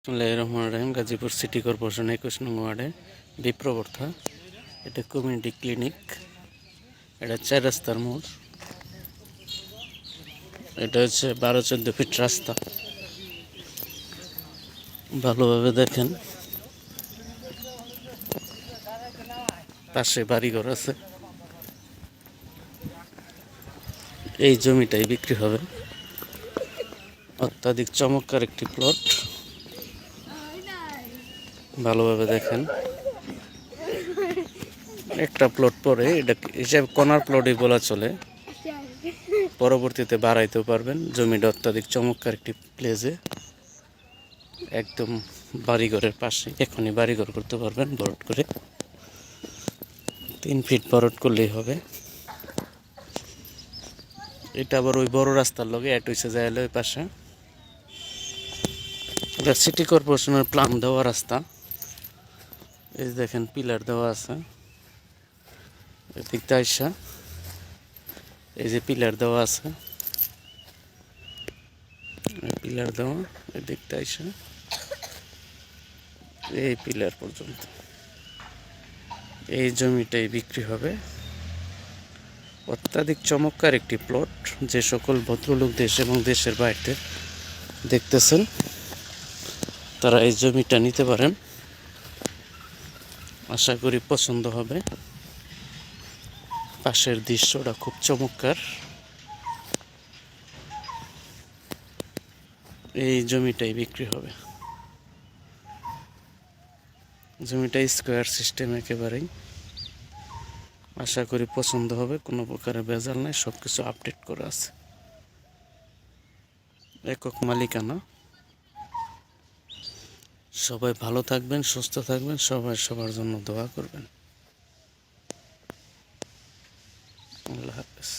বিসমিল্লাহির রহমানির রহিম। Gazipur city corporation 21 নং ওয়ার্ডে বিপ্রবর্ধা। এটা কমিউনিটি ক্লিনিক। এটা 4 রাস্তার মোড়। এটা হচ্ছে 12-14 ফিট রাস্তা। ভালোভাবে দেখেন, পাশে বাড়িঘর আছে। এই জমিটাই বিক্রি হবে। অত্যাধিক চমৎকার একটি প্লট। ভালোভাবে দেখেন, একটা প্লট পরে এটা হিসাবে কর্নার প্লটই বলা চলে। পরবর্তীতে বাড়াইতেও পারবেন। জমিটা অত্যাধিক চমৎকার একটি প্লেসে, একদম বাড়িঘরের পাশে। এখনই বাড়িঘর করতে পারবেন বরট করে। 3 ফিট বরট করলেই হবে। এটা আবার ওই বড় রাস্তার লগে অ্যাড হয়েছে যায় ওই পাশে। এটা সিটি কর্পোরেশনের প্ল্যান দেওয়া রাস্তা। এই দেখেন, পিলার দেওয়া আছে। এদিক আইসা এই যে পিলার দেওয়া আছে, পিলার দেওয়া এদিক আইসা এই পিলার পর্যন্ত। এই জমিটাই বিক্রি হবে। অত্যাধিক চমৎকার একটি প্লট। যে সকল ভদ্রলোক দেশ এবং দেশের বাইরে দেখতেছেন, তারা এই জমিটা নিতে পারেন। আশা করি পছন্দ হবে। পাশের দৃশ্যটা খুব চমৎকার। এই জমিটাই বিক্রি হবে। জমিটা স্কোয়ার সিস্টেম একেবারেই। আশা করি পছন্দ হবে। কোনো প্রকারের ভেজাল নাই, সব কিছু আপডেট করা আছে। একক মালিকানা। সবাই ভালো থাকবেন, সুস্থ থাকবেন। সবাই সবার জন্য দোয়া করবেন। আল্লাহ হাফেজ।